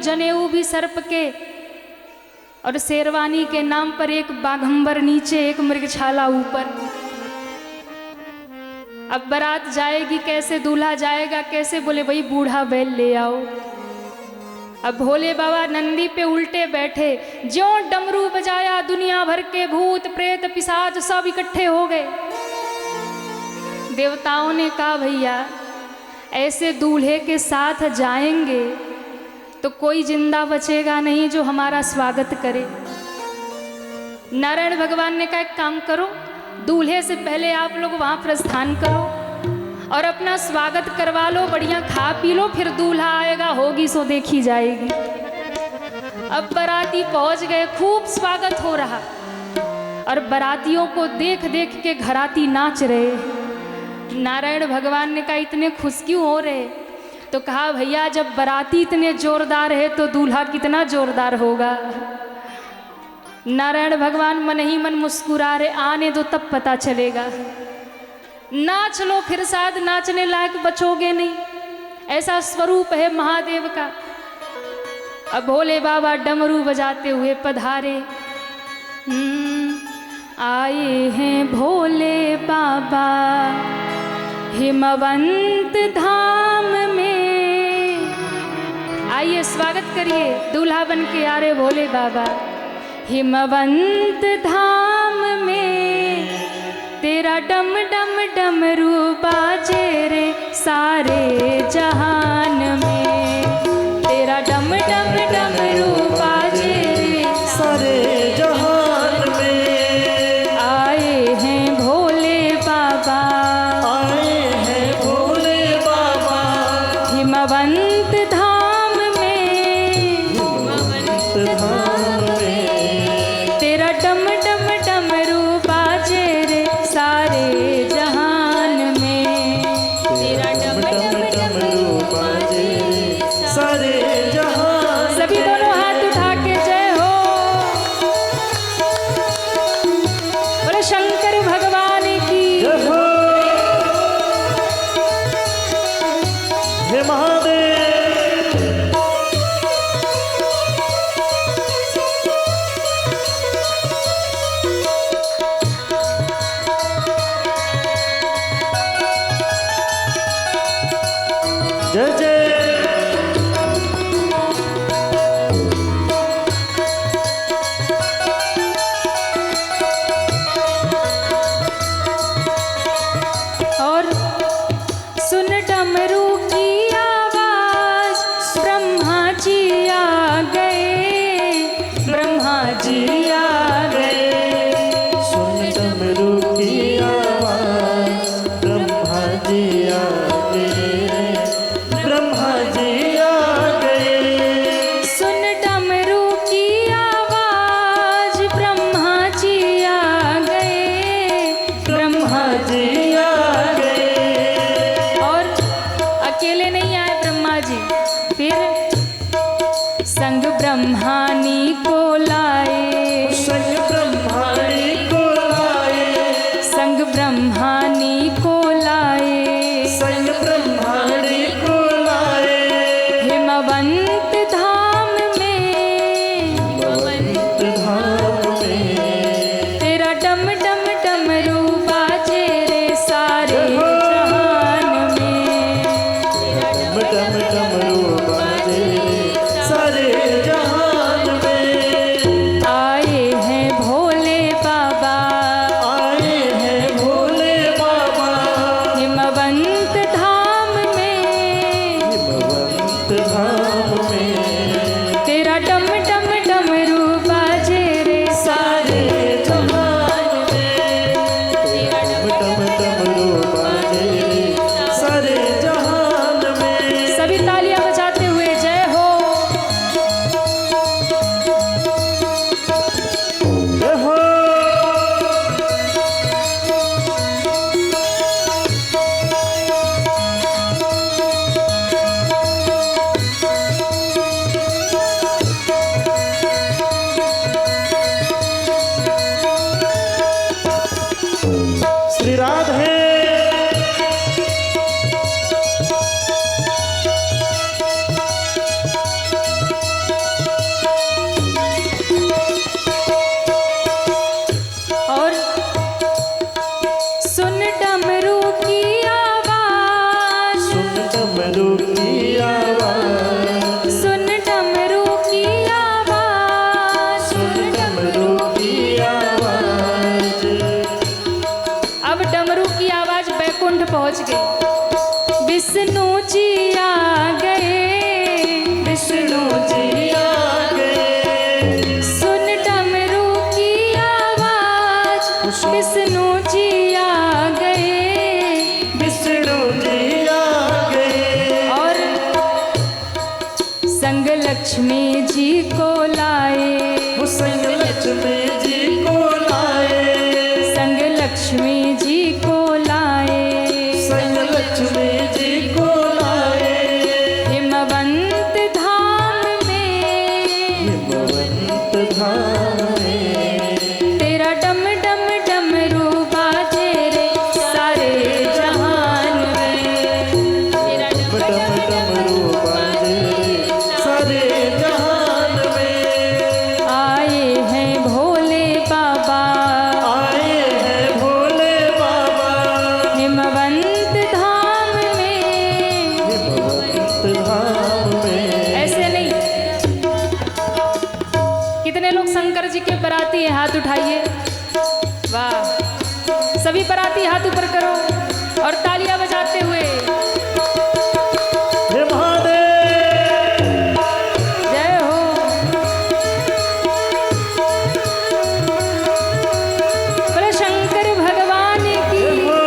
जनेऊ भी सर्प के और शेरवानी के नाम पर एक बाघंबर नीचे, एक मृगछाला ऊपर। अब बारात जाएगी कैसे, दूल्हा जाएगा कैसे? बोले भाई बूढ़ा बैल ले आओ। अब भोले बाबा नंदी पे उल्टे बैठे, ज्यों डमरू बजाया दुनिया भर के भूत प्रेत पिशाच सब इकट्ठे हो गए। देवताओं ने कहा भैया ऐसे दूल्हे के साथ जाएंगे तो कोई जिंदा बचेगा नहीं जो हमारा स्वागत करे। नारायण भगवान ने कहा एक काम करो, दूल्हे से पहले आप लोग वहां प्रस्थान करो और अपना स्वागत करवा लो, बढ़िया खा पी लो, फिर दूल्हा आएगा होगी सो देखी जाएगी। अब बाराती पहुंच गए, खूब स्वागत हो रहा और बारातियों को देख देख के घराती नाच रहे। नारायण भगवान ने कहा इतने खुश क्यों हो रहे? तो कहा भैया जब बाराती इतने जोरदार है तो दूल्हा कितना जोरदार होगा। नारायण भगवान मन ही मन मुस्कुरा रहे, आने दो तब पता चलेगा। नाच लो फिर शायद नाचने लायक बचोगे नहीं, ऐसा स्वरूप है महादेव का। अब भोले बाबा डमरू बजाते हुए पधारे। आए हैं भोले बाबा हिमवंत धाम में। आइए स्वागत करिए, दूल्हा बन के आ रहे भोले बाबा। हिमवंत धाम में तेरा डम डम डमरू बाजे रे सारे जहान में। तेरा डम डम डमरू बाजे रे सारे जहान में। आए हैं भोले बाबा, आए हैं भोले बाबा हिमवंत धाम में। हिमवंत धाम में तेरा डम डम डमरू बाजे रे सारे जहान में। तेरा डम डम डमरू बाजे सारे जहान। सभी दोनों हाथ उठा के जय हो। बोले शंकर भगवान की। जय हो। हे महादेव। जय जय। और सुन डमरू की आवाज ब्रह्मा जी आ गए। ब्रह्मा जी आ गए। सुन डमरू की आवाज ब्रह्मा जी आ गए। ब्रह्मा जी आ गए। सुन डमरू की आवाज ब्रह्मा जी आ गए। ब्रह्मा जी आ गए। और अकेले नहीं आए ब्रह्मा जी, फिर संग ब्रह्मानी को लाए। संग ब्रह्माणी को लाए। संग ब्रह्मानी को लाए। संग ब्रह्माणी को लाए। हिमवंत धाम में। हिमवंत धाम में तेरा डम डम डमरू बाजे रे सारे जहान में। डम डम डमरू बाजे सारे जहान लक्ष्मी जी को लाए, संग लक्ष्मी जी को लाए, संग लक्ष्मी जी को लाए, संग लक्ष्मी जी को लाए। हिमवंत धाम में, हिमवंत धाम में तेरा डम डम डमरू बाजे रे सारे जहान में, तेरा डम डम डमरू बाजे सारे जहान में। आए हैं भोले बाबा, आए हैं भोले बाबा, हिमवंत धाम में। हिमवंत धाम में। ऐसे नहीं, कितने लोग शंकर जी के बराती हैं, हाथ उठाइए। वाह, सभी बराती हाथ ऊपर करो और तालियां बजाते हुए हे महादेव, जय हो। बोले शंकर भगवान की जय हो।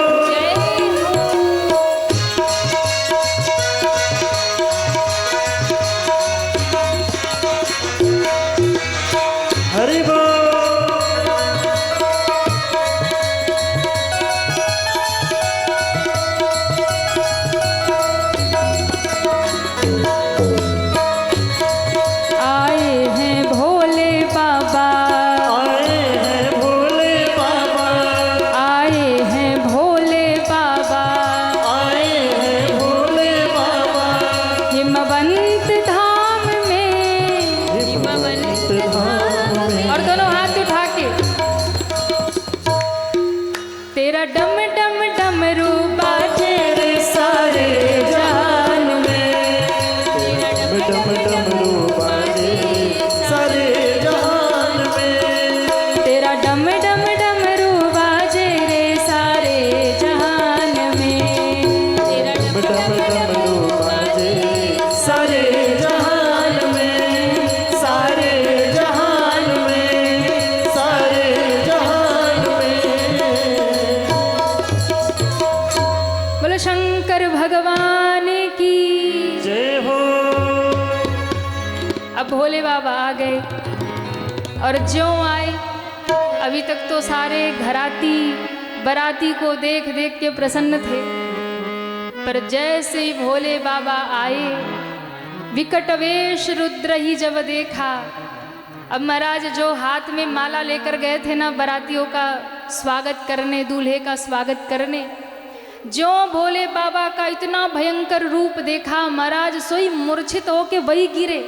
हरि बोल। आए हैं भोले बाबा, आए हैं भोले बाबा, आए हैं भोले बाबा, आए हैं भोले बाबा, हिमवंत धाम में। हिमवंत धाम में। और दोनों हाथ उठा के तेरा डम डम डमरू बाजे रे सारे जहान में, डम डम डमरू बाजे सारे जहान में। तेरा डम डम डमरू बाजे रे सारे जहान में, तेरा डम डम डमरू बाजे सारे जहान में, सारे जहान में, सारे जहान में। बोलो शंकर भगवान की। जय हो। अब भोले बाबा आ गए और ज्यों आए, अभी तक तो सारे घराती बराती को देख देख के प्रसन्न थे, पर जैसे ही भोले बाबा आए, विकट वेश रुद्र ही जब देखा। अब महाराज जो हाथ में माला लेकर गए थे ना बरातियों का स्वागत करने, दूल्हे का स्वागत करने, जो भोले बाबा का इतना भयंकर रूप देखा, महाराज सोई मूर्छित होके वही गिरे।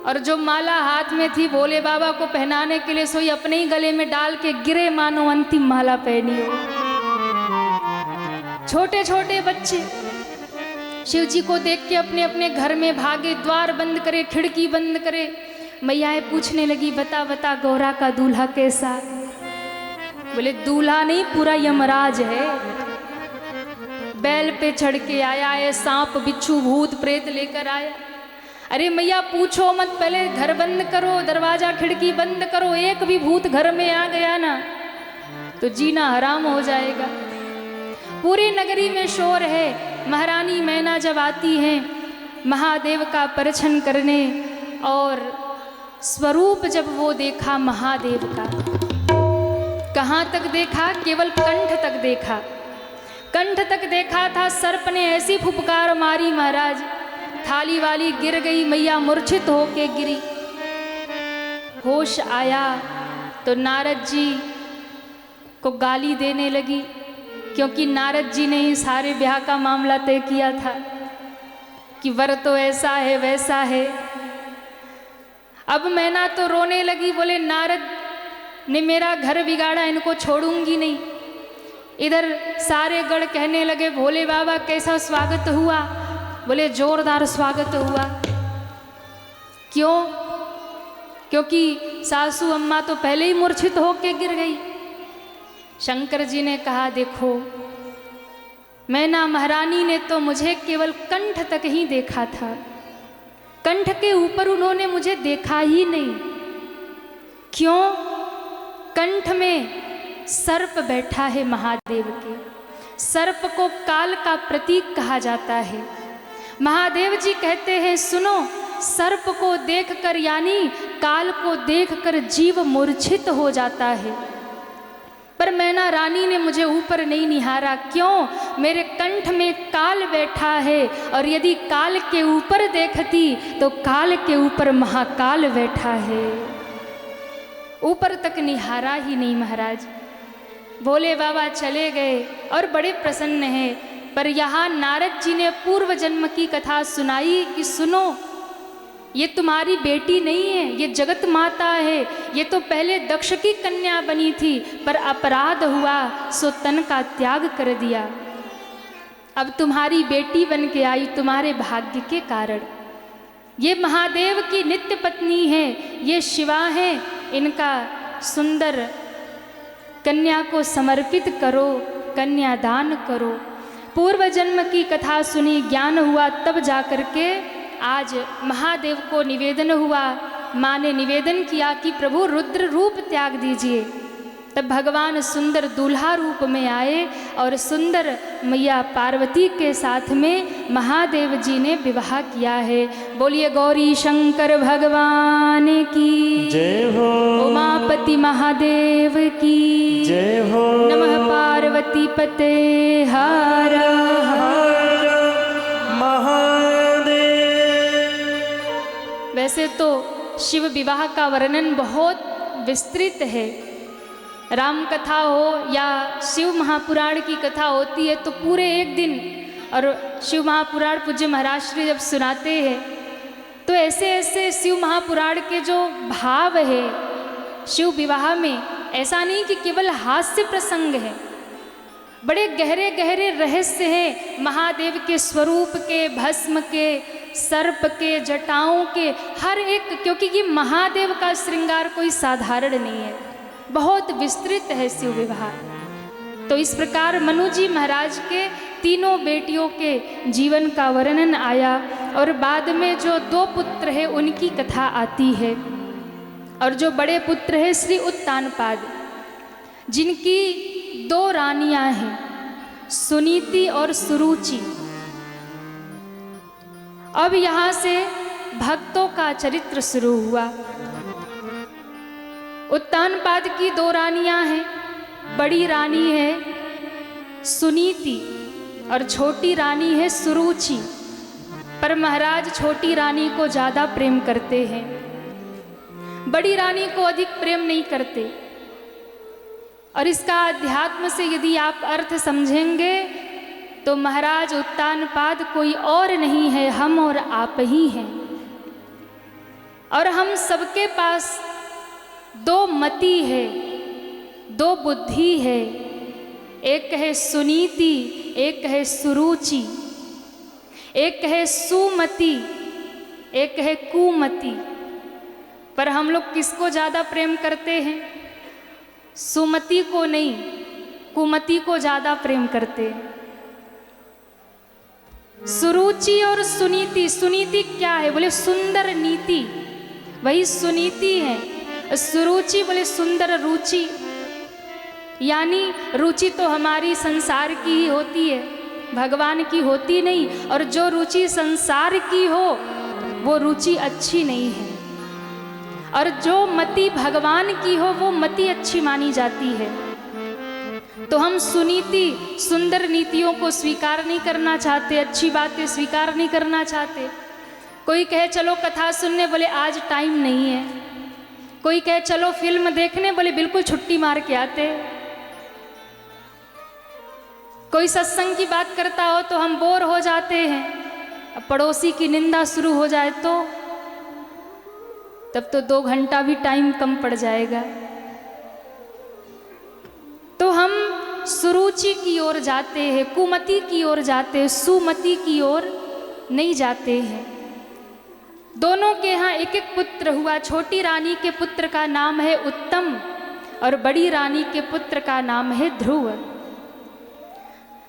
और जो माला हाथ में थी भोले बाबा को पहनाने के लिए, सोई अपने ही गले में डाल के गिरे, मानो अंतिम माला पहनी हो। छोटे छोटे बच्चे शिव जी को देख के अपने अपने घर में भागे, द्वार बंद करे, खिड़की बंद करे। मैयाएं पूछने लगी, बता बता गौरा का दूल्हा कैसा? बोले दूल्हा नहीं, पूरा यमराज है। बैल पे चढ़ के आया है, सांप बिच्छू भूत प्रेत लेकर आया। अरे मैया पूछो मत, पहले घर बंद करो, दरवाजा खिड़की बंद करो। एक भी भूत घर में आ गया ना तो जीना हराम हो जाएगा। पूरी नगरी में शोर है। महारानी मैना जब आती हैं महादेव का परिछन करने, और स्वरूप जब वो देखा महादेव का, कहाँ तक देखा? केवल कंठ तक देखा। कंठ तक देखा था। सर्प ने ऐसी फुफकार मारी महाराज, थाली वाली गिर गई, मैया मूर्छित होके गिरी। होश आया तो नारद जी को गाली देने लगी, क्योंकि नारद जी ने ही सारे ब्याह का मामला तय किया था कि वर तो ऐसा है वैसा है। अब मैना तो रोने लगी, बोले नारद ने मेरा घर बिगाड़ा, इनको छोड़ूंगी नहीं। इधर सारे गढ़ कहने लगे, भोले बाबा कैसा स्वागत हुआ? बोले जोरदार स्वागत हुआ। क्यों? क्योंकि सासू अम्मा तो पहले ही मूर्छित होके गिर गई। शंकर जी ने कहा, देखो मैना महारानी ने तो मुझे केवल कंठ तक ही देखा था, कंठ के ऊपर उन्होंने मुझे देखा ही नहीं। क्यों? कंठ में सर्प बैठा है महादेव के। सर्प को काल का प्रतीक कहा जाता है। महादेव जी कहते हैं, सुनो सर्प को देखकर यानी काल को देखकर जीव मूर्छित हो जाता है, पर मैना रानी ने मुझे ऊपर नहीं निहारा। क्यों? मेरे कंठ में काल बैठा है, और यदि काल के ऊपर देखती तो काल के ऊपर महाकाल बैठा है। ऊपर तक निहारा ही नहीं महाराज। भोले बाबा चले गए और बड़े प्रसन्न हैं। पर यहाँ नारद जी ने पूर्व जन्म की कथा सुनाई कि सुनो, ये तुम्हारी बेटी नहीं है, ये जगत माता है। ये तो पहले दक्ष की कन्या बनी थी, पर अपराध हुआ सो तन का त्याग कर दिया। अब तुम्हारी बेटी बन के आई तुम्हारे भाग्य के कारण। ये महादेव की नित्य पत्नी है, ये शिवा है। इनका सुंदर कन्या को समर्पित करो, कन्यादान करो। पूर्व जन्म की कथा सुनी, ज्ञान हुआ, तब जाकर के आज महादेव को निवेदन हुआ। माँ ने निवेदन किया कि प्रभु रुद्र रूप त्याग दीजिए। तब भगवान सुंदर दूल्हा रूप में आए और सुंदर मैया पार्वती के साथ में महादेव जी ने विवाह किया है। बोलिए गौरी शंकर भगवान की जय हो, उमापति महादेव की जय हो, नमः पार्वती पते हर हर महादेव। वैसे तो शिव विवाह का वर्णन बहुत विस्तृत है। राम कथा हो या शिव महापुराण की कथा होती है तो पूरे एक दिन, और शिव महापुराण पूज्य महाराज श्री जब सुनाते हैं तो ऐसे ऐसे शिव महापुराण के जो भाव है शिव विवाह में, ऐसा नहीं कि केवल हास्य प्रसंग है, बड़े गहरे गहरे रहस्य हैं महादेव के स्वरूप के, भस्म के, सर्प के, जटाओं के, हर एक। क्योंकि ये महादेव का श्रृंगार कोई साधारण नहीं है, बहुत विस्तृत है शिव विवाह। तो इस प्रकार मनु जी महाराज के तीनों बेटियों के जीवन का वर्णन आया, और बाद में जो दो पुत्र है उनकी कथा आती है। और जो बड़े पुत्र है श्री उत्तानपाद, जिनकी दो रानियां हैं, सुनीति और सुरुचि। अब यहाँ से भक्तों का चरित्र शुरू हुआ। उत्तानपाद की दो रानियां हैं, बड़ी रानी है सुनीति और छोटी रानी है सुरुचि। पर महाराज छोटी रानी को ज़्यादा प्रेम करते हैं, बड़ी रानी को अधिक प्रेम नहीं करते। और इसका अध्यात्म से यदि आप अर्थ समझेंगे तो महाराज उत्तानपाद कोई और नहीं है, हम और आप ही हैं। और हम सबके पास दो मति है, दो बुद्धि है, एक है सुनीति, एक है सुरुचि, एक है सुमति, एक है कुमति। पर हम लोग किसको ज़्यादा प्रेम करते हैं? सुमति को नहीं, कुमति को ज़्यादा प्रेम करते हैं। सुरुचि और सुनीति, सुनीति क्या है? बोले सुंदर नीति, वही सुनीति है। सुरुचि बोले सुंदर रुचि, यानी रुचि तो हमारी संसार की ही होती है, भगवान की होती नहीं। और जो रुचि संसार की हो वो रुचि अच्छी नहीं है, और जो मति भगवान की हो वो मति अच्छी मानी जाती है। तो हम सुनीति, सुंदर नीतियों को स्वीकार नहीं करना चाहते, अच्छी बातें स्वीकार नहीं करना चाहते। कोई कहे चलो कथा सुनने, बोले आज टाइम नहीं है। कोई कहे चलो फिल्म देखने, बोले बिल्कुल छुट्टी मार के आते। कोई सत्संग की बात करता हो तो हम बोर हो जाते हैं। अब पड़ोसी की निंदा शुरू हो जाए तो तब तो 2 घंटा भी टाइम कम पड़ जाएगा। तो हम सुरुचि की ओर जाते हैं, कुमति की ओर जाते हैं, सुमति की ओर नहीं जाते हैं। दोनों के यहाँ एक एक पुत्र हुआ। छोटी रानी के पुत्र का नाम है उत्तम और बड़ी रानी के पुत्र का नाम है ध्रुव।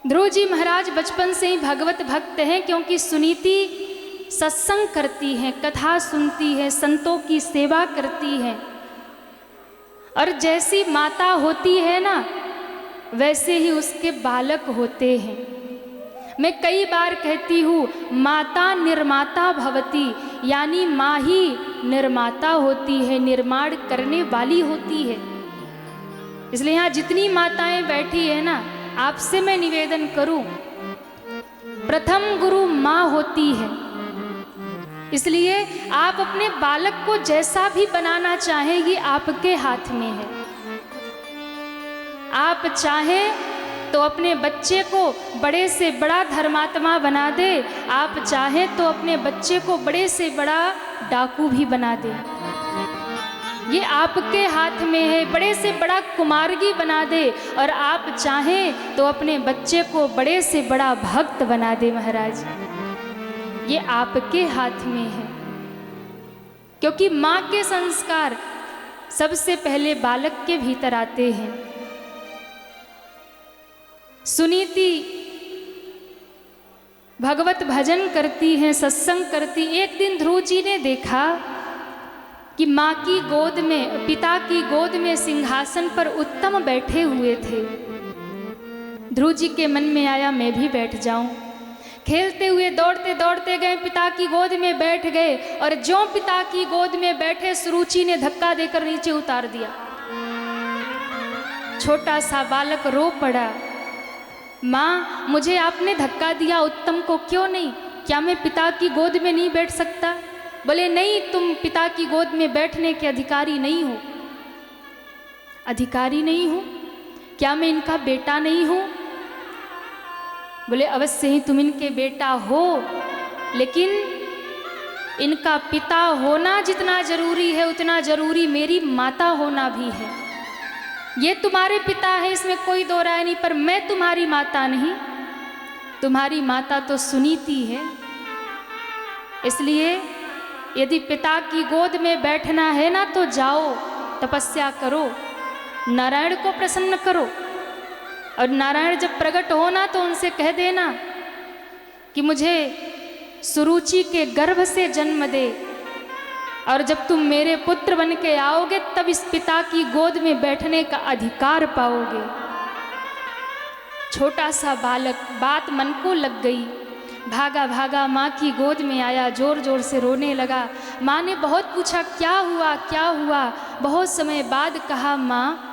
ध्रुव जी महाराज बचपन से ही भगवत भक्त हैं, क्योंकि सुनीति सत्संग करती हैं, कथा सुनती है, संतों की सेवा करती है। और जैसी माता होती है ना, वैसे ही उसके बालक होते हैं। मैं कई बार कहती हूँ माता निर्माता भवती, यानी माँ ही निर्माता होती है, निर्माण करने वाली होती है। इसलिए यहाँ जितनी माताएं बैठी है ना, आपसे मैं निवेदन करूं, प्रथम गुरु माँ होती है। इसलिए आप अपने बालक को जैसा भी बनाना चाहें ये आपके हाथ में है। आप चाहें तो अपने बच्चे को बड़े से बड़ा धर्मात्मा बना दे, आप चाहें तो अपने बच्चे को बड़े से बड़ा डाकू भी बना दे, ये आपके हाथ में है। बड़े से बड़ा कुमारगी बना दे, और आप चाहें तो अपने बच्चे को बड़े से बड़ा भक्त बना दे महाराज, ये आपके हाथ में है। क्योंकि माँ के संस्कार सबसे पहले बालक के भीतर आते हैं। सुनीति भगवत भजन करती हैं, सत्संग करती। एक दिन ध्रुव जी ने देखा कि माँ की गोद में, पिता की गोद में सिंहासन पर उत्तम बैठे हुए थे। ध्रुव जी के मन में आया मैं भी बैठ जाऊं। खेलते हुए दौड़ते दौड़ते गए, पिता की गोद में बैठ गए, और ज्यों पिता की गोद में बैठे सुरुचि ने धक्का देकर नीचे उतार दिया। छोटा सा बालक रो पड़ा, माँ मुझे आपने धक्का दिया, उत्तम को क्यों नहीं? क्या मैं पिता की गोद में नहीं बैठ सकता? बोले नहीं, तुम पिता की गोद में बैठने के अधिकारी नहीं हो। अधिकारी नहीं हो? क्या मैं इनका बेटा नहीं हूँ? बोले अवश्य ही तुम इनके बेटा हो, लेकिन इनका पिता होना जितना जरूरी है उतना जरूरी मेरी माता होना भी है। ये तुम्हारे पिता है, इसमें कोई दो राय नहीं, पर मैं तुम्हारी माता नहीं। तुम्हारी माता तो सुनीति है। इसलिए यदि पिता की गोद में बैठना है ना तो जाओ, तपस्या करो, नारायण को प्रसन्न करो, और नारायण जब प्रकट होना तो उनसे कह देना कि मुझे सुरुचि के गर्भ से जन्म दे, और जब तुम मेरे पुत्र बन के आओगे तब इस पिता की गोद में बैठने का अधिकार पाओगे। छोटा सा बालक, बात मन को लग गई, भागा भागा माँ की गोद में आया, जोर जोर से रोने लगा। माँ ने बहुत पूछा क्या हुआ क्या हुआ। बहुत समय बाद कहा माँ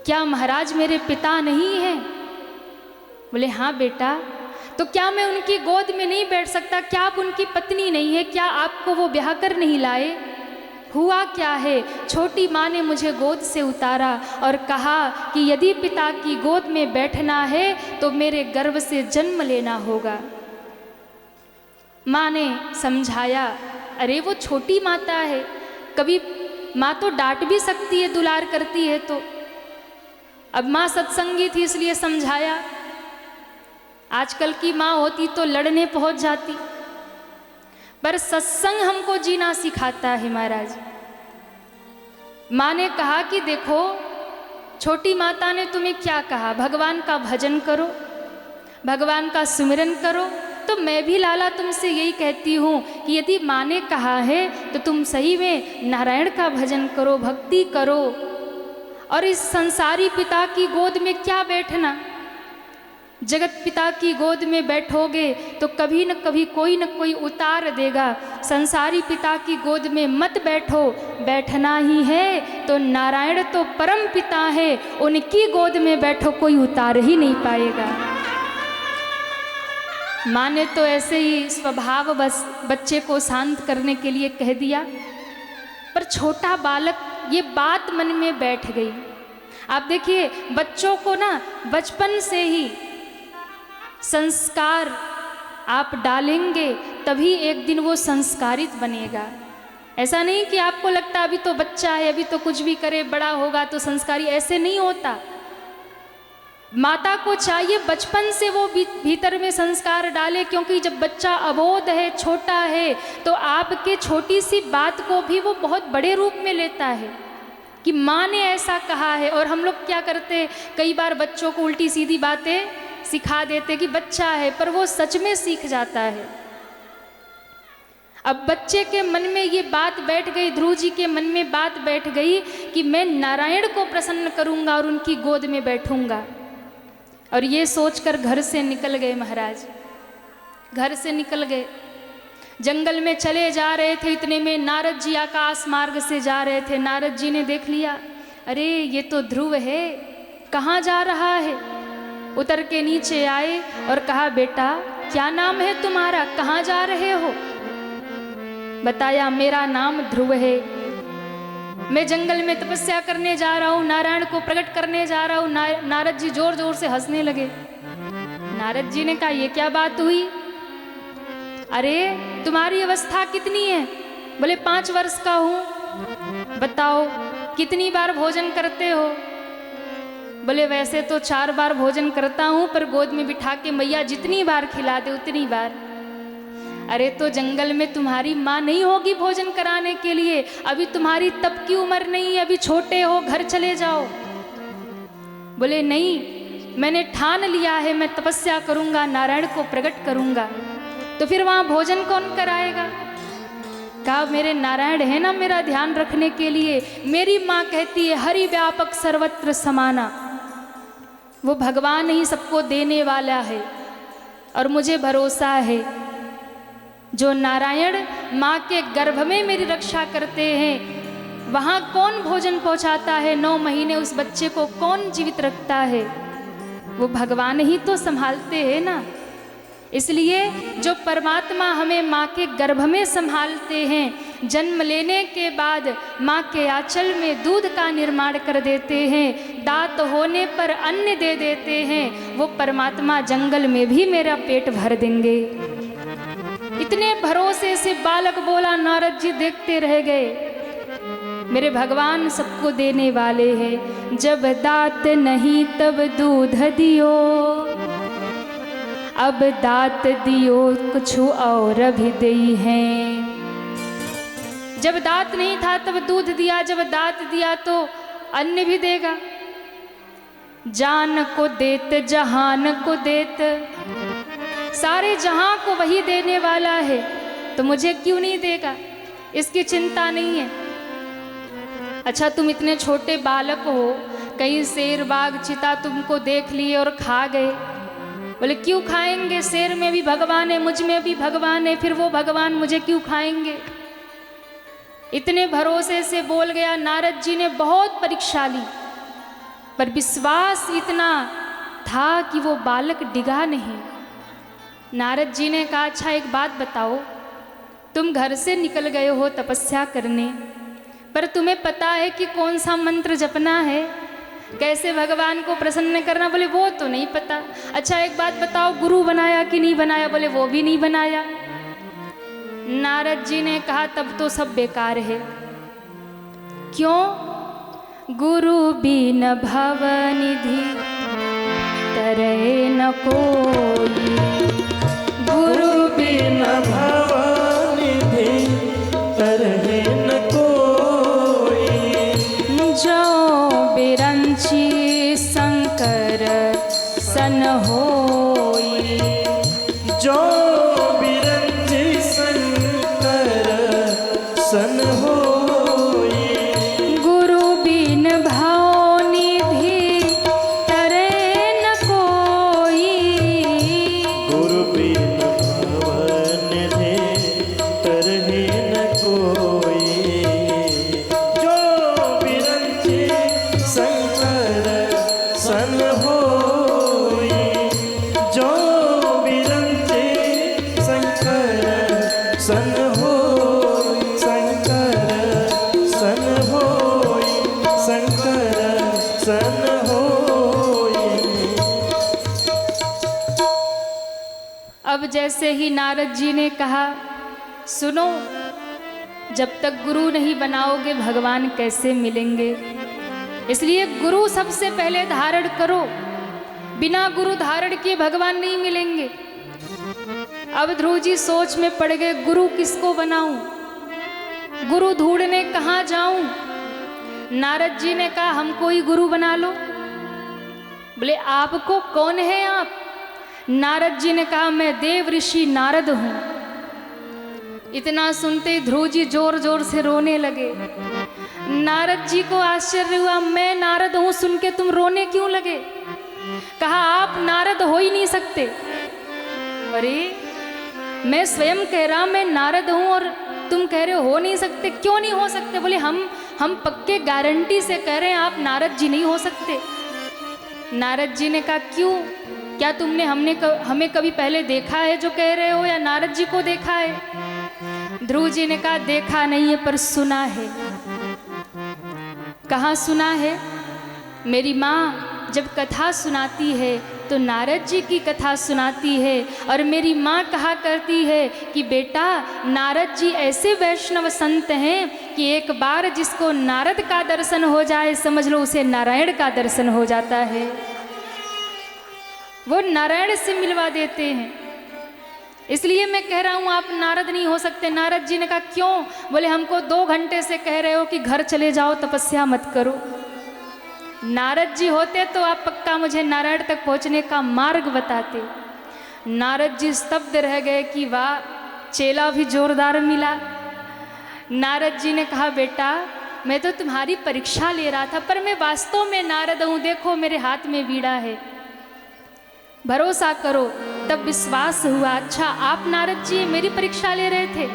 क्या महाराज मेरे पिता नहीं हैं? बोले हाँ बेटा। तो क्या मैं उनकी गोद में नहीं बैठ सकता? क्या आप उनकी पत्नी नहीं है? क्या आपको वो ब्याह कर नहीं लाए? हुआ क्या है? छोटी माँ ने मुझे गोद से उतारा और कहा कि यदि पिता की गोद में बैठना है तो मेरे गर्भ से जन्म लेना होगा। माँ ने समझाया, अरे वो छोटी माता है, कभी माँ तो डांट भी सकती है, दुलार करती है तो। अब माँ सत्संगी थी इसलिए समझाया। आजकल की माँ होती तो लड़ने पहुंच जाती, पर सत्संग हमको जीना सिखाता है महाराज। माँ ने कहा कि देखो छोटी माता ने तुम्हें क्या कहा, भगवान का भजन करो, भगवान का सुमिरन करो। तो मैं भी लाला तुमसे यही कहती हूँ कि यदि माँ ने कहा है तो तुम सही में नारायण का भजन करो, भक्ति करो, और इस संसारी पिता की गोद में क्या बैठना। जगत पिता की गोद में बैठोगे तो कभी न कभी कोई न कोई उतार देगा। संसारी पिता की गोद में मत बैठो, बैठना ही है तो नारायण तो परम पिता है, उनकी गोद में बैठो, कोई उतार ही नहीं पाएगा। माँ ने तो ऐसे ही स्वभाव बस बच्चे को शांत करने के लिए कह दिया, पर छोटा बालक ये बात मन में बैठ गई। आप देखिए बच्चों को ना बचपन से ही संस्कार आप डालेंगे तभी एक दिन वो संस्कारित बनेगा। ऐसा नहीं कि आपको लगता अभी तो बच्चा है, अभी तो कुछ भी करे, बड़ा होगा तो संस्कारी, ऐसे नहीं होता। माता को चाहिए बचपन से वो भीतर में संस्कार डाले, क्योंकि जब बच्चा अबोध है, छोटा है, तो आपके छोटी सी बात को भी वो बहुत बड़े रूप में लेता है कि माँ ने ऐसा कहा है। और हम लोग क्या करते, कई बार बच्चों को उल्टी सीधी बातें सिखा देते कि बच्चा है, पर वो सच में सीख जाता है। अब बच्चे के मन में ये बात बैठ गई, ध्रुव जी के मन में बात बैठ गई कि मैं नारायण को प्रसन्न करूंगा और उनकी गोद में बैठूंगा। और ये सोचकर घर से निकल गए महाराज। घर से निकल गए, जंगल में चले जा रहे थे। इतने में नारद जी आकाश मार्ग से जा रहे थे। नारद जी ने देख लिया, अरे ये तो ध्रुव है, कहाँ जा रहा है। उतर के नीचे आए और कहा, बेटा क्या नाम है तुम्हारा, कहाँ जा रहे हो। बताया, मेरा नाम ध्रुव है, मैं जंगल में तपस्या करने जा रहा हूँ, नारायण को प्रकट करने जा रहा हूँ। नारद जी जोर जोर से हंसने लगे। नारद जी ने कहा, ये क्या बात हुई, अरे तुम्हारी अवस्था कितनी है। बोले 5 वर्ष का हूँ। बताओ कितनी बार भोजन करते हो। बोले वैसे तो 4 बार भोजन करता हूँ, पर गोद में बिठा के मैया जितनी बार खिला दे उतनी बार। अरे तो जंगल में तुम्हारी माँ नहीं होगी भोजन कराने के लिए, अभी तुम्हारी तब की उम्र नहीं, अभी छोटे हो, घर चले जाओ। बोले नहीं, मैंने ठान लिया है, मैं तपस्या करूँगा, नारायण को प्रकट करूँगा। तो फिर वहाँ भोजन कौन कराएगा। कहा, मेरे नारायण है ना मेरा ध्यान रखने के लिए। मेरी माँ कहती है, हरि व्यापक सर्वत्र समाना, वो भगवान ही सबको देने वाला है। और मुझे भरोसा है, जो नारायण माँ के गर्भ में मेरी रक्षा करते हैं, वहाँ कौन भोजन पहुँचाता है, 9 महीने उस बच्चे को कौन जीवित रखता है, वो भगवान ही तो संभालते हैं ना। इसलिए जो परमात्मा हमें माँ के गर्भ में संभालते हैं, जन्म लेने के बाद माँ के आंचल में दूध का निर्माण कर देते हैं, दांत होने पर अन्न दे देते हैं, वो परमात्मा जंगल में भी मेरा पेट भर देंगे। इतने भरोसे से बालक बोला। नारद जी देखते रह गए। मेरे भगवान सबको देने वाले हैं। जब दांत नहीं तब दूध दियो, अब दांत दियो कुछ और भी दई है। जब दांत नहीं था तब दूध दिया, जब दांत दिया तो अन्न भी देगा। जान को देत जहान को देत, सारे जहां को वही देने वाला है, तो मुझे क्यों नहीं देगा, इसकी चिंता नहीं है। अच्छा तुम इतने छोटे बालक हो, कहीं शेर बाघ चीता तुमको देख लिए और खा गए। बोले क्यों खाएंगे, शेर में भी भगवान है, मुझ में भी भगवान है, फिर वो भगवान मुझे क्यों खाएंगे। इतने भरोसे से बोल गया। नारद जी ने बहुत परीक्षा ली, पर विश्वास इतना था कि वो बालक डिगा नहीं। नारद जी ने कहा, अच्छा एक बात बताओ, तुम घर से निकल गए हो तपस्या करने, पर तुम्हें पता है कि कौन सा मंत्र जपना है, कैसे भगवान को प्रसन्न करना। बोले वो तो नहीं पता। अच्छा एक बात बताओ, गुरु बनाया कि नहीं बनाया। बोले वो भी नहीं बनाया। नारद जी ने कहा, तब तो सब बेकार है। क्यों? गुरु बिन भवनिधि तरे न कोई, गुरु बिन भवनिधि तरहे न कोई। जो बिरंची शंकर सन होई, जो बिरंची शंकर सन होई। गुरु बिन भवनिधि तरे न कोई, गुरु बिन भवनिधि तरहे न कोई। जो बिरंची शंकर सन होई, जो बिरंची शंकर सन होई। शंकर सन होई, शंकर सन होई। अब जैसे ही नारद जी ने कहा, सुनो, जब तक गुरु नहीं बनाओगे भगवान कैसे मिलेंगे, इसलिए गुरु सबसे पहले धारण करो। बिना गुरु धारण किए भगवान नहीं मिलेंगे। अब ध्रुव जी सोच में पड़ गए, गुरु किसको बनाऊं, गुरु ढूंढने कहाँ जाऊं। नारद जी ने कहा, हमको ही गुरु बना लो। बोले आपको कौन है आप? नारद जी ने कहा, मैं देव ऋषि नारद हूं। इतना सुनते ही ध्रुव जी जोर जोर से रोने लगे। नारद जी को आश्चर्य हुआ, मैं नारद हूं सुन के तुम रोने क्यों लगे? कहा आप नारद हो ही नहीं सकते। अरे मैं स्वयं कह रहा मैं नारद हूं और तुम कह रहे हो नहीं सकते, क्यों नहीं हो सकते? बोले हम पक्के गारंटी से कह रहे हैं आप नारद जी नहीं हो सकते। नारद जी ने कहा क्यों? क्या तुमने हमें कभी पहले देखा है जो कह रहे हो, या नारद जी को देखा है? ध्रुव जी ने कहा देखा नहीं है पर सुना है। कहाँ सुना है? मेरी माँ जब कथा सुनाती है तो नारद जी की कथा सुनाती है, और मेरी माँ कहा करती है कि बेटा नारद जी ऐसे वैष्णव संत हैं कि एक बार जिसको नारद का दर्शन हो जाए समझ लो उसे नारायण का दर्शन हो जाता है। वो नारायण से मिलवा देते हैं। इसलिए मैं कह रहा हूँ आप नारद नहीं हो सकते। नारद जी ने कहा क्यों? बोले हमको 2 घंटे से कह रहे हो कि घर चले जाओ, तपस्या मत करो। नारद जी होते तो आप पक्का मुझे नारायण तक पहुँचने का मार्ग बताते। नारद जी स्तब्ध रह गए कि वाह, चेला भी जोरदार मिला। नारद जी ने कहा बेटा मैं तो तुम्हारी परीक्षा ले रहा था, पर मैं वास्तव में नारद हूँ। देखो मेरे हाथ में वीणा है, भरोसा करो। तब विश्वास हुआ, अच्छा आप नारद जी मेरी परीक्षा ले रहे थे,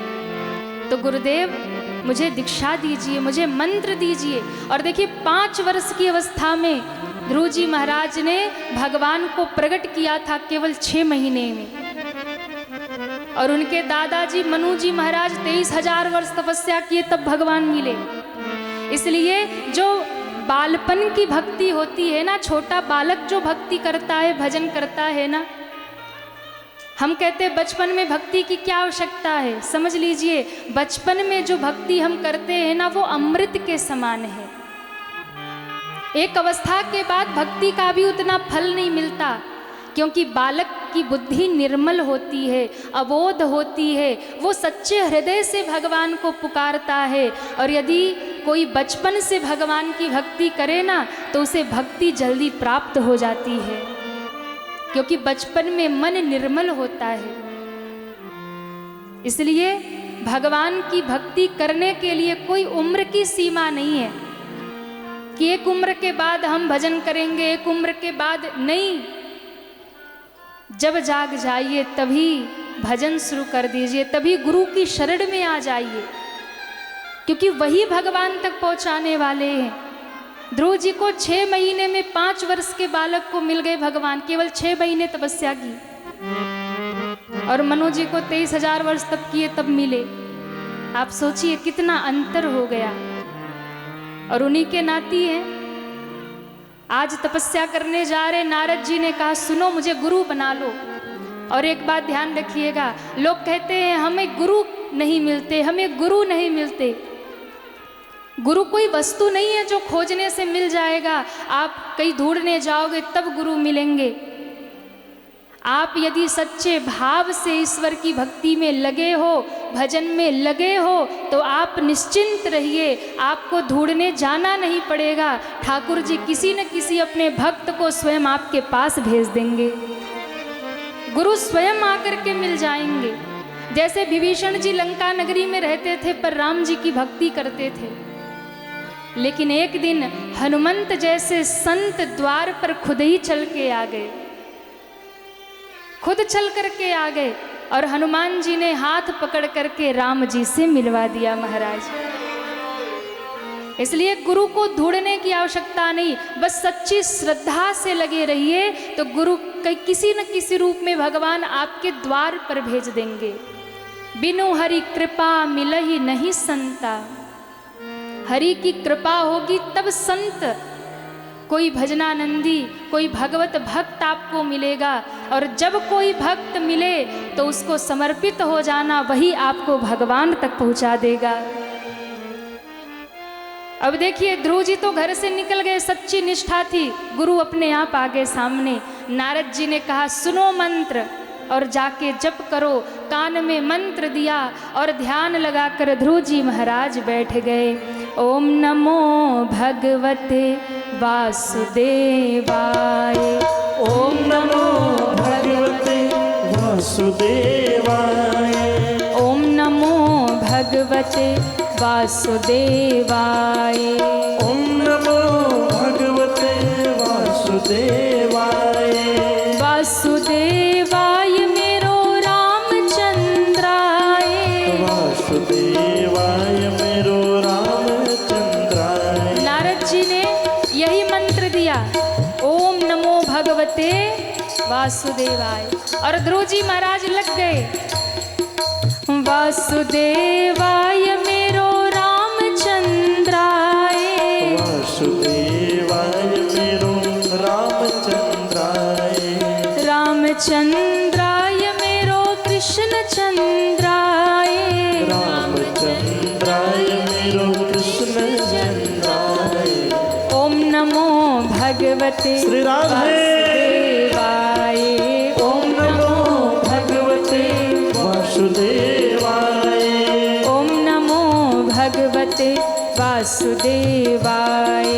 तो गुरुदेव मुझे दीक्षा दीजिए, मुझे मंत्र दीजिए। और देखिए 5 वर्ष की अवस्था में ध्रुव जी महाराज ने भगवान को प्रकट किया था केवल 6 महीने में, और उनके दादाजी मनु जी महाराज 23,000 वर्ष तपस्या किए तब भगवान मिले। इसलिए जो बालपन की भक्ति होती है ना, छोटा बालक जो भक्ति करता है, भजन करता है ना, हम कहते हैं बचपन में भक्ति की क्या आवश्यकता है। समझ लीजिए बचपन में जो भक्ति हम करते हैं ना वो अमृत के समान है। एक अवस्था के बाद भक्ति का भी उतना फल नहीं मिलता, क्योंकि बालक की बुद्धि निर्मल होती है, अबोध होती है, वो सच्चे हृदय से भगवान को पुकारता है। और यदि कोई बचपन से भगवान की भक्ति करे ना तो उसे भक्ति जल्दी प्राप्त हो जाती है, क्योंकि बचपन में मन निर्मल होता है। इसलिए भगवान की भक्ति करने के लिए कोई उम्र की सीमा नहीं है कि एक उम्र के बाद हम भजन करेंगे, एक उम्र के बाद नहीं। जब जाग जाइए तभी भजन शुरू कर दीजिए, तभी गुरु की शरण में आ जाइए, क्योंकि वही भगवान तक पहुंचाने वाले हैं। ध्रुव जी को 6 महीने में 5 वर्ष के बालक को मिल गए भगवान, केवल 6 महीने तपस्या की, और मनु जी को 23,000 वर्ष तप किए तब मिले। आप सोचिए कितना अंतर हो गया। और उन्हीं के नाती हैं। आज तपस्या करने जा रहे नारद जी ने कहा सुनो मुझे गुरु बना लो। और एक बात ध्यान रखिएगा, लोग कहते हैं हमें गुरु नहीं मिलते, हमें गुरु नहीं मिलते। गुरु कोई वस्तु नहीं है जो खोजने से मिल जाएगा। आप कहीं ढूंढने जाओगे तब गुरु मिलेंगे। आप यदि सच्चे भाव से ईश्वर की भक्ति में लगे हो, भजन में लगे हो, तो आप निश्चिंत रहिए, आपको ढूंढने जाना नहीं पड़ेगा। ठाकुर जी किसी न किसी अपने भक्त को स्वयं आपके पास भेज देंगे, गुरु स्वयं आकर के मिल जाएंगे। जैसे विभीषण जी लंका नगरी में रहते थे पर राम जी की भक्ति करते थे, लेकिन एक दिन हनुमंत जैसे संत द्वार पर खुद ही चल के आ गए, खुद चल करके आ गए, और हनुमान जी ने हाथ पकड़ करके राम जी से मिलवा दिया महाराज। इसलिए गुरु को ढूंढने की आवश्यकता नहीं, बस सच्ची श्रद्धा से लगे रहिए तो गुरु किसी न किसी रूप में भगवान आपके द्वार पर भेज देंगे। बिनु हरि कृपा मिलहि नहीं संता, हरि की कृपा होगी तब संत, कोई भजनानंदी, कोई भगवत भक्त आपको मिलेगा। और जब कोई भक्त मिले तो उसको समर्पित हो जाना, वही आपको भगवान तक पहुंचा देगा। अब देखिए ध्रुव जी तो घर से निकल गए, सच्ची निष्ठा थी, गुरु अपने आप आ गए सामने। नारद जी ने कहा सुनो मंत्र और जाके जप करो। कान में मंत्र दिया और ध्यान लगाकर ध्रुव जी महाराज बैठ गए। ओम नमो भगवते वासुदेवाय, ओम नमो भगवते वासुदेवाय, ओम नमो भगवते वासुदेवाय, ओम नमो भगवते वासुदेवाय। वासुदेवाय वासुदेवाय मेरो रामचंद्राय वासुदेवाय मेरो रामचंद्राय। नारद जी ने यही मंत्र दिया, ओम नमो भगवते वासुदेवाय, और ध्रुव जी महाराज लग गए। वासुदेवाय मेरो रामचंद्राय वासुदेवाय मेरो रामचंद्राय रामचंद्राय मेरो कृष्ण चंद्राय रामचंद्राय मेरो कृष्ण चंद्राय। ओम नमो भगवते श्री राधे वासुदेवाय ओम नमो भगवते वासुदेवाय ओम नमो भगवते वासुदेवाय।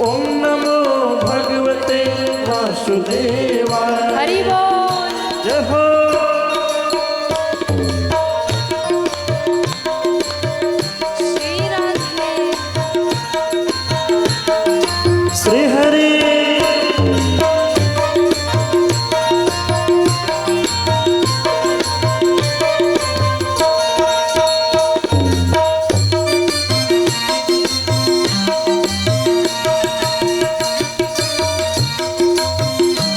ओम नमो भगवते वासुदेवाय। हरि बोल। जय हो। श्री राधे। श्री हरि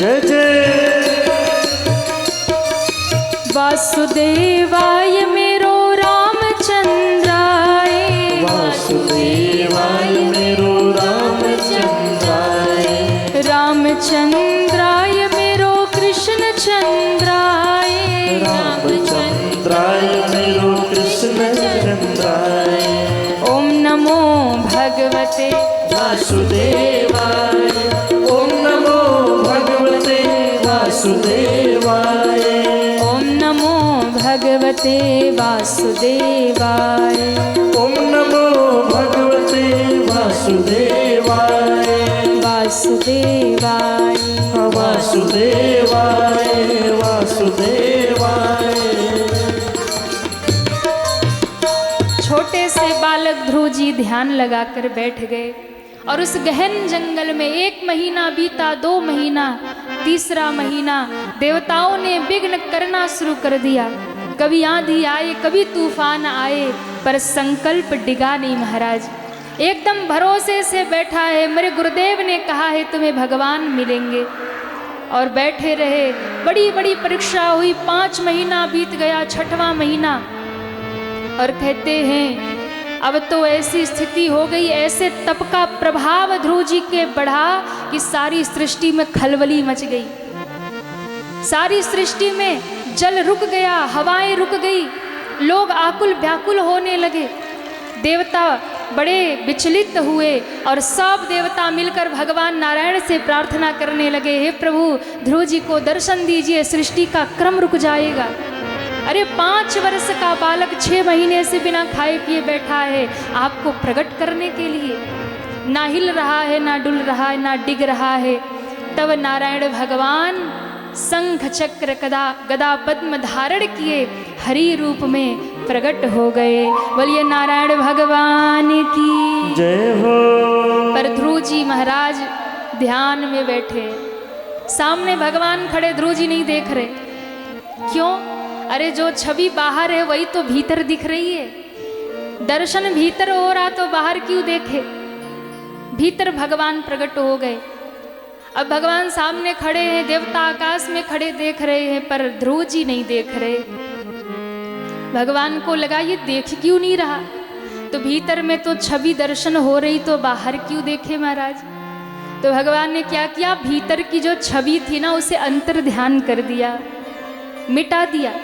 जय जय। वासुदेवाय मेरो रामचंद्राय वासुदेवाय मेरो रामचंद्राय रामचंद्राय मेरो कृष्ण चंद्राय रामचंद्राय मेरो कृष्ण चंद्राय। ओम नमो भगवते वासुदेवाय ओम नमो भगवते वासुदेवाय ओम नमो भगवते वासुदेवाय ओम नमो भगवते वासुदेवाय वासुदेवाय वासुदेवाय वासुदेवाय। छोटे से बालक ध्रुव जी ध्यान लगाकर बैठ गए, और उस गहन जंगल में 1 महीना बीता, 2 महीना, तीसरा महीना, देवताओं ने विघ्न करना शुरू कर दिया। कभी आंधी आए, कभी तूफान आए, पर संकल्प डिगा नहीं महाराज। एकदम भरोसे से बैठा है, मेरे गुरुदेव ने कहा है तुम्हें भगवान मिलेंगे, और बैठे रहे। बड़ी बड़ी परीक्षा हुई, 5 महीना बीत गया, 6वां महीना, और कहते हैं अब तो ऐसी स्थिति हो गई, ऐसे तप का प्रभाव ध्रुव जी के बढ़ा कि सारी सृष्टि में खलबली मच गई। सारी सृष्टि में जल रुक गया, हवाएं रुक गई, लोग आकुल व्याकुल होने लगे। देवता बड़े विचलित हुए, और सब देवता मिलकर भगवान नारायण से प्रार्थना करने लगे, हे प्रभु ध्रुव जी को दर्शन दीजिए, सृष्टि का क्रम रुक जाएगा। अरे 5 वर्ष का बालक 6 महीने से बिना खाए पिए बैठा है आपको प्रकट करने के लिए, ना हिल रहा है, ना डुल रहा है, ना डिग रहा है। तब नारायण भगवान शंख चक्र गदा पद्म धारण किए हरि रूप में प्रकट हो गए। बोलिए नारायण भगवान की जय हो। पर ध्रुव जी महाराज ध्यान में बैठे, सामने भगवान खड़े, ध्रुव जी नहीं देख रहे। क्यों? अरे जो छवि बाहर है वही तो भीतर दिख रही है। दर्शन भीतर हो रहा तो बाहर क्यों देखे? भीतर भगवान प्रकट हो गए। अब भगवान सामने खड़े हैं, देवता आकाश में खड़े देख रहे हैं, पर ध्रुव जी नहीं देख रहे। भगवान को लगा ये देख क्यों नहीं रहा, तो भीतर में तो छवि दर्शन हो रही, तो बाहर क्यों देखे महाराज? तो भगवान ने क्या किया, भीतर की जो छवि थी ना उसे अंतर ध्यान कर दिया, मिटा दिया।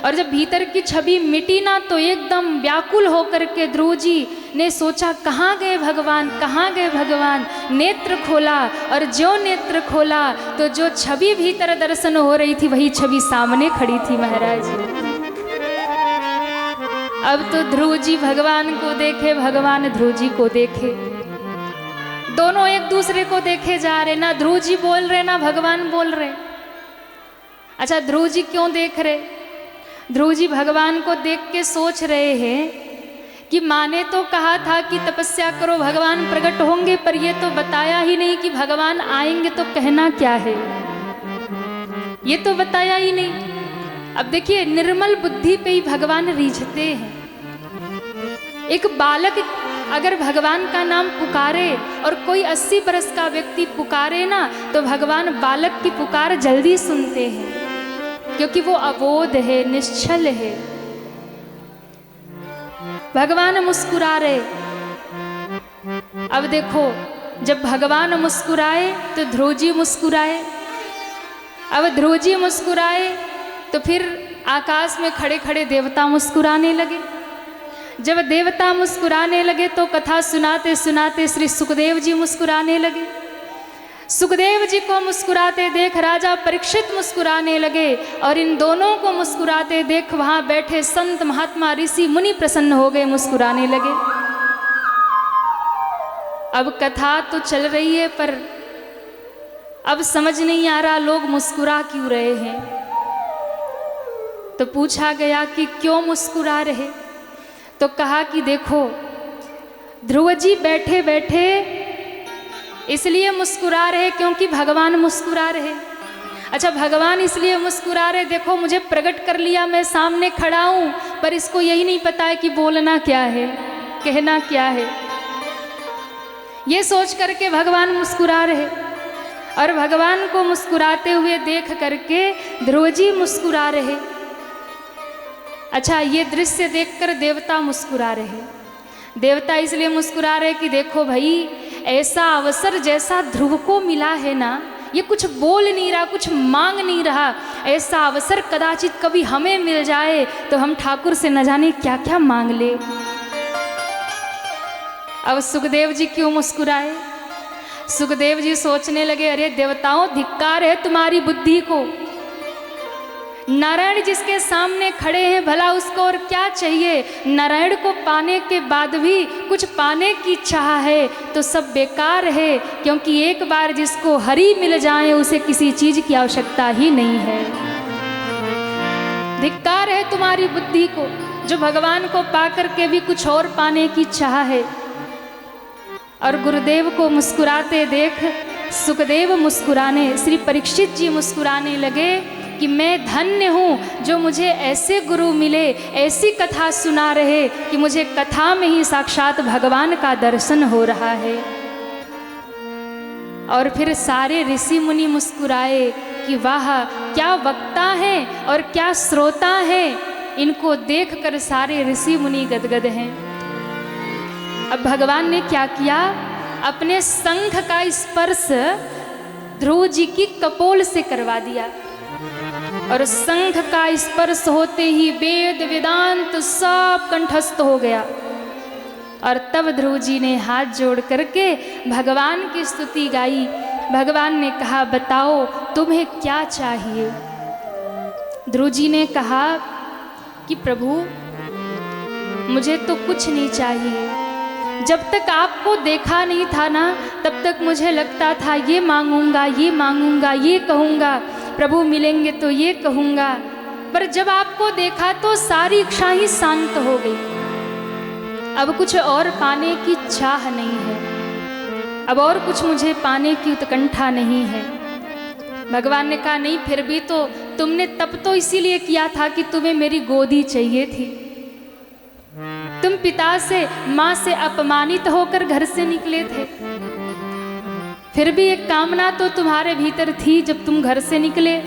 और जब भीतर की छवि मिटी ना तो एकदम व्याकुल होकर के ध्रुव जी ने सोचा कहाँ गए भगवान, कहाँ गए भगवान। नेत्र खोला, और जो नेत्र खोला तो जो छवि भीतर दर्शन हो रही थी वही छवि सामने खड़ी थी महाराज। अब तो ध्रुव जी भगवान को देखे, भगवान ध्रुव जी को देखे, दोनों एक दूसरे को देखे जा रहे। ना ध्रुव जी बोल रहे ना भगवान बोल रहे। अच्छा, ध्रुव जी क्यों देख रहे? ध्रुव जी भगवान को देख के सोच रहे हैं कि माँ ने तो कहा था कि तपस्या करो भगवान प्रकट होंगे, पर ये तो बताया ही नहीं कि भगवान आएंगे तो कहना क्या है, ये तो बताया ही नहीं। अब देखिए निर्मल बुद्धि पे ही भगवान रीझते हैं। एक बालक अगर भगवान का नाम पुकारे और कोई 80 बरस का व्यक्ति पुकारे ना, तो भगवान बालक की पुकार जल्दी सुनते हैं, क्योंकि वो अबोध है, निश्चल है। भगवान मुस्कुरा रहे। अब देखो जब भगवान मुस्कुराए तो ध्रुव जी मुस्कुराए। अब ध्रुव जी मुस्कुराए तो फिर आकाश में खड़े खड़े देवता मुस्कुराने लगे। जब देवता मुस्कुराने लगे तो कथा सुनाते सुनाते श्री सुखदेव जी मुस्कुराने लगे। सुखदेव जी को मुस्कुराते देख राजा परीक्षित मुस्कुराने लगे, और इन दोनों को मुस्कुराते देख वहां बैठे संत महात्मा ऋषि मुनि प्रसन्न हो गए, मुस्कुराने लगे। अब कथा तो चल रही है, पर अब समझ नहीं आ रहा लोग मुस्कुरा क्यों रहे हैं। तो पूछा गया कि क्यों मुस्कुरा रहे, तो कहा कि देखो ध्रुव जी बैठे बैठे इसलिए मुस्कुरा रहे क्योंकि भगवान मुस्कुरा रहे। अच्छा भगवान इसलिए मुस्कुरा रहे, देखो मुझे प्रकट कर लिया, मैं सामने खड़ा हूँ, पर इसको यही नहीं पता है कि बोलना क्या है, कहना क्या है। ये सोच करके भगवान मुस्कुरा रहे, और भगवान को मुस्कुराते हुए देख करके ध्रुव जी मुस्कुरा रहे। अच्छा ये दृश्य देखकर देवता मुस्कुरा रहे। देवता इसलिए मुस्कुरा रहे कि देखो भाई ऐसा अवसर जैसा ध्रुव को मिला है ना, ये कुछ बोल नहीं रहा, कुछ मांग नहीं रहा, ऐसा अवसर कदाचित कभी हमें मिल जाए तो हम ठाकुर से न जाने क्या क्या मांग ले। अब सुखदेव जी क्यों मुस्कुराए? सुखदेव जी सोचने लगे अरे देवताओं धिक्कार है तुम्हारी बुद्धि को। नारायण जिसके सामने खड़े हैं भला उसको और क्या चाहिए? नारायण को पाने के बाद भी कुछ पाने की चाह है तो सब बेकार है, क्योंकि एक बार जिसको हरि मिल जाए उसे किसी चीज की आवश्यकता ही नहीं है। धिक्कार है तुम्हारी बुद्धि को जो भगवान को पाकर के भी कुछ और पाने की चाह है। और गुरुदेव को मुस्कुराते देख सुखदेव मुस्कुराने, श्री परीक्षित जी मुस्कुराने लगे कि मैं धन्य हूँ जो मुझे ऐसे गुरु मिले, ऐसी कथा सुना रहे कि मुझे कथा में ही साक्षात भगवान का दर्शन हो रहा है। और फिर सारे ऋषि मुनि मुस्कुराए कि वाह क्या वक्ता है और क्या श्रोता है। इनको देखकर सारे ऋषि मुनि गदगद हैं। अब भगवान ने क्या किया, अपने शंख का स्पर्श ध्रुव जी की कपोल से करवा दिया, और शंख का स्पर्श होते ही वेद वेदांत सब कंठस्थ हो गया। और तब ध्रुव जी ने हाथ जोड़ करके भगवान की स्तुति गाई। भगवान ने कहा बताओ तुम्हें क्या चाहिए? ध्रुव जी ने कहा कि प्रभु मुझे तो कुछ नहीं चाहिए। जब तक आपको देखा नहीं था ना तब तक मुझे लगता था ये मांगूंगा, ये मांगूंगा, ये कहूँगा, प्रभु मिलेंगे तो ये कहूँगा, पर जब आपको देखा तो सारी इच्छा ही शांत हो गई। अब कुछ और पाने की चाह नहीं है, अब और कुछ मुझे पाने की उत्कंठा नहीं है। भगवान ने कहा नहीं, फिर भी तो तुमने तब तो इसीलिए किया था कि तुम्हें मेरी गोदी चाहिए थी। तुम पिता से माँ से अपमानित होकर घर से निकले थे, फिर भी एक कामना तो तुम्हारे भीतर थी जब तुम घर से निकले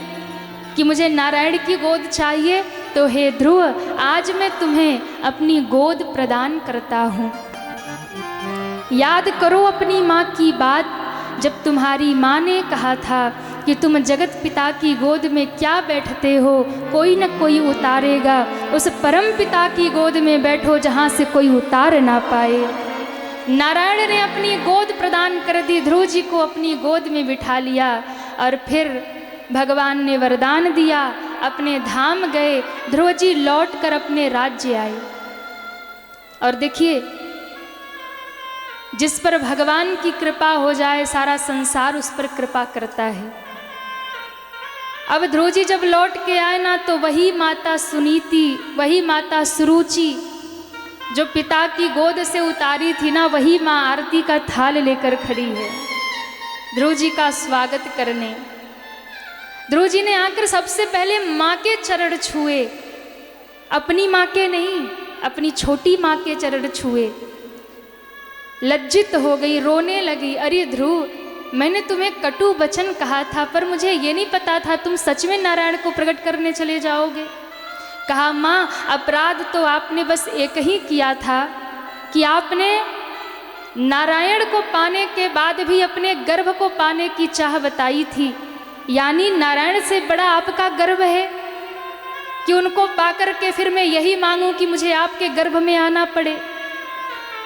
कि मुझे नारायण की गोद चाहिए। तो हे ध्रुव आज मैं तुम्हें अपनी गोद प्रदान करता हूँ। याद करो अपनी माँ की बात, जब तुम्हारी माँ ने कहा था कि तुम जगत पिता की गोद में क्या बैठते हो, कोई न कोई उतारेगा, उस परम पिता की गोद में बैठो जहाँ से कोई उतार ना पाए। नारायण ने अपनी गोद प्रदान कर दी, ध्रुव जी को अपनी गोद में बिठा लिया, और फिर भगवान ने वरदान दिया, अपने धाम गए। ध्रुव जी लौट कर अपने राज्य आए। और देखिए जिस पर भगवान की कृपा हो जाए सारा संसार उस पर कृपा करता है। अब ध्रुव जी जब लौट के आए ना तो वही माता सुनीति, वही माता सुरुचि जो पिता की गोद से उतारी थी ना, वही माँ आरती का थाल लेकर खड़ी है ध्रुव जी का स्वागत करने। ध्रुव जी ने आकर सबसे पहले माँ के चरण छुए, अपनी माँ के नहीं, अपनी छोटी माँ के चरण छुए। लज्जित हो गई, रोने लगी। अरे ध्रुव, मैंने तुम्हें कटु वचन कहा था, पर मुझे ये नहीं पता था तुम सच में नारायण को प्रकट करने चले जाओगे। कहा माँ, अपराध तो आपने बस एक ही किया था कि आपने नारायण को पाने के बाद भी अपने गर्भ को पाने की चाह बताई थी। यानी नारायण से बड़ा आपका गर्व है कि उनको पाकर के फिर मैं यही मांगूं कि मुझे आपके गर्भ में आना पड़े।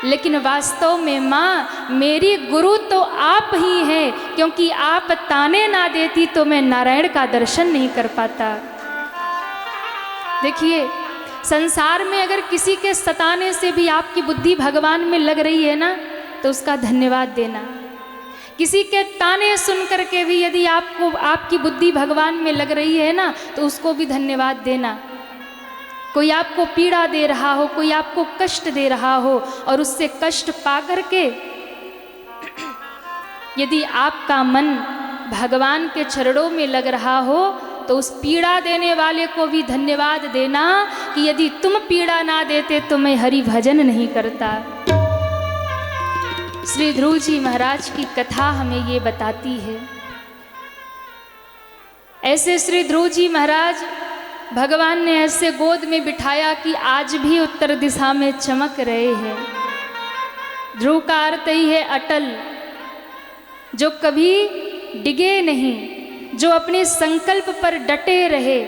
लेकिन वास्तव में माँ, मेरी गुरु तो आप ही हैं, क्योंकि आप ताने ना देती तो मैं नारायण का दर्शन नहीं कर पाता। देखिए, संसार में अगर किसी के सताने से भी आपकी बुद्धि भगवान में लग रही है ना, तो उसका धन्यवाद देना। किसी के ताने सुन करके भी यदि आपको आपकी बुद्धि भगवान में लग रही है ना, तो उसको भी धन्यवाद देना। कोई आपको पीड़ा दे रहा हो, कोई आपको कष्ट दे रहा हो, और उससे कष्ट पा करके यदि आपका मन भगवान के चरणों में लग रहा हो, तो उस पीड़ा देने वाले को भी धन्यवाद देना कि यदि तुम पीड़ा ना देते तो मैं हरि भजन नहीं करता। श्री ध्रुव जी महाराज की कथा हमें ये बताती है। ऐसे श्री ध्रुव जी महाराज भगवान ने ऐसे गोद में बिठाया कि आज भी उत्तर दिशा में चमक रहे हैं। ध्रुव का अर्थ ही है अटल, जो कभी डिगे नहीं, जो अपने संकल्प पर डटे रहे।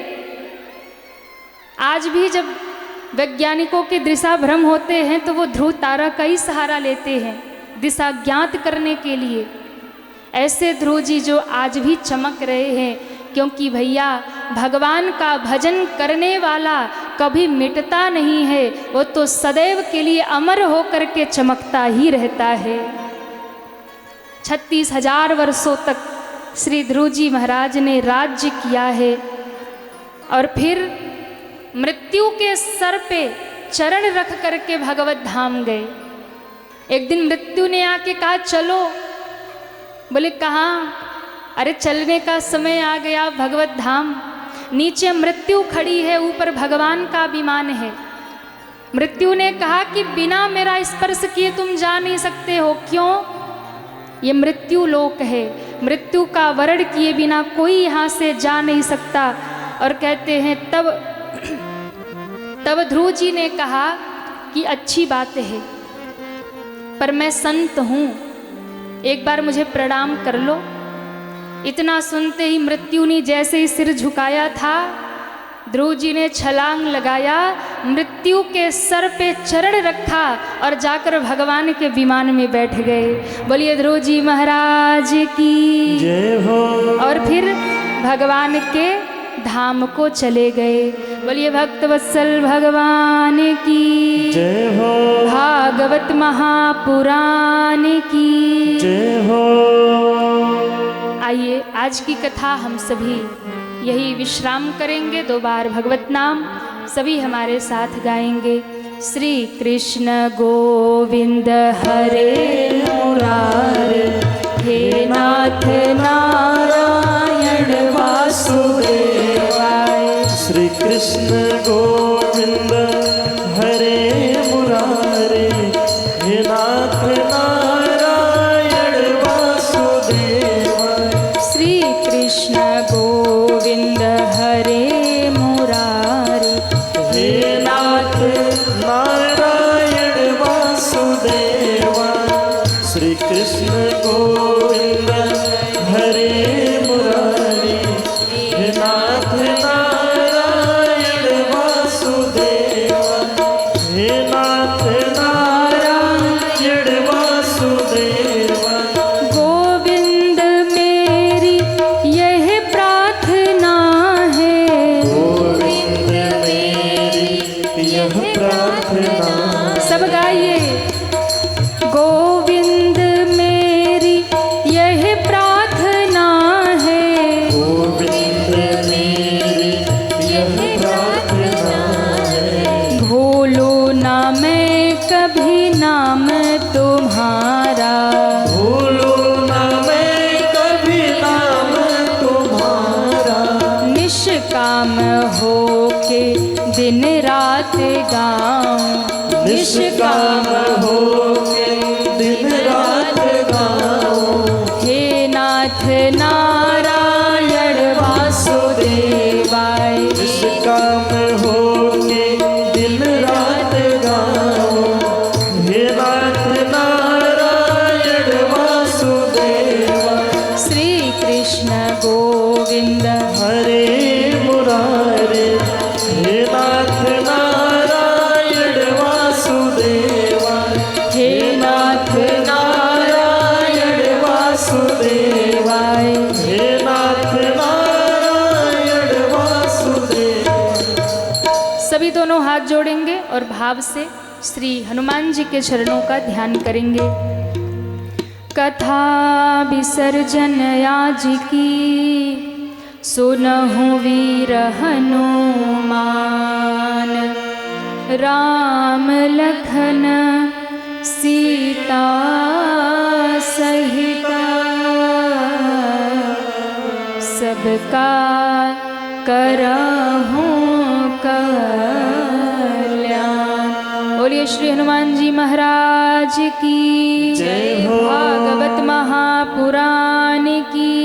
आज भी जब वैज्ञानिकों के दिशा भ्रम होते हैं तो वो ध्रुव तारा का ही सहारा लेते हैं दिशा ज्ञात करने के लिए। ऐसे ध्रुव जी जो आज भी चमक रहे हैं, क्योंकि भैया भगवान का भजन करने वाला कभी मिटता नहीं है, वो तो सदैव के लिए अमर होकर के चमकता ही रहता है। 36,000 वर्षों तक श्री ध्रुव जी महाराज ने राज्य किया है, और फिर मृत्यु के सर पे चरण रख करके भगवत धाम गए। एक दिन मृत्यु ने आके कहा चलो। बोले कहाँ? अरे चलने का समय आ गया भगवत धाम। नीचे मृत्यु खड़ी है, ऊपर भगवान का विमान है। मृत्यु ने कहा कि बिना मेरा स्पर्श किए तुम जा नहीं सकते हो। क्यों? ये मृत्यु लोक है, मृत्यु का वर्ण किए बिना कोई यहाँ से जा नहीं सकता। और कहते हैं तब ध्रुव जी ने कहा कि अच्छी बात है, पर मैं संत हूँ, एक बार मुझे प्रणाम कर लो। इतना सुनते ही मृत्यु ने जैसे ही सिर झुकाया था, ध्रुव जी ने छलांग लगाया, मृत्यु के सर पे चरण रखा और जाकर भगवान के विमान में बैठ गए। बोलिए ध्रुव जी महाराज की जय हो। और फिर भगवान के धाम को चले गए। बोलिए भक्तवत्सल भगवान की जय हो। भागवत महापुराण की जय हो। आइए आज की कथा हम सभी यही विश्राम करेंगे। 2 बार भगवत नाम सभी हमारे साथ गाएंगे। श्री कृष्ण गोविंद हरे मुरारे, हे नाथ नारायण वासुदेवाय। श्री कृष्ण गोविंद हरे मुरारे, हे नाथ नारायण वासुदेवाय। श्री कृष्ण गोविंद हरे मुरारे, हे नाथ नारायण वासुदेवाय। श्री कृष्ण गोविंद हरे मुरारी, हे नाथ नारायण वासुदेवाय। हे नाथ नारायण वासुदेवाय। गोविंद मेरी यह प्रार्थना है, गोविंद मेरी यह प्रार्थना। सब गाइए। गोविंद मेरी यह प्रार्थना है, गोविंद मेरी यह प्रार्थना है। भूलो ना मैं नाम तुम्हारा। भूलू न मैं कभी नाम तुम्हारा। निष्काम होके दिन रात गाऊं। निष्काम होके दिन रात गाऊं। हे नाथ नारायण वासुदेवाय। निष्काम होके दिन रात गाऊं। हे नाथ नारायण वासुदेवाय। श्री कृष्ण गोविंद हरे मुरारे। हे नाथ नारायण वासुदेवाय। हे नाथ नारायण वासुदेवाय। हे नाथ नारायण वासुदेवाय। सभी दोनों हाथ जोड़ेंगे और भाव से श्री हनुमान जी के चरणों का ध्यान करेंगे। कथा विसर्जन आज की सुनहु वीर हनुमान। राम लखन सीता सहिता सबका करहूं कल्याण। बोलिए श्री हनुमान जी महाराज की जय हो। भागवत महापुराण की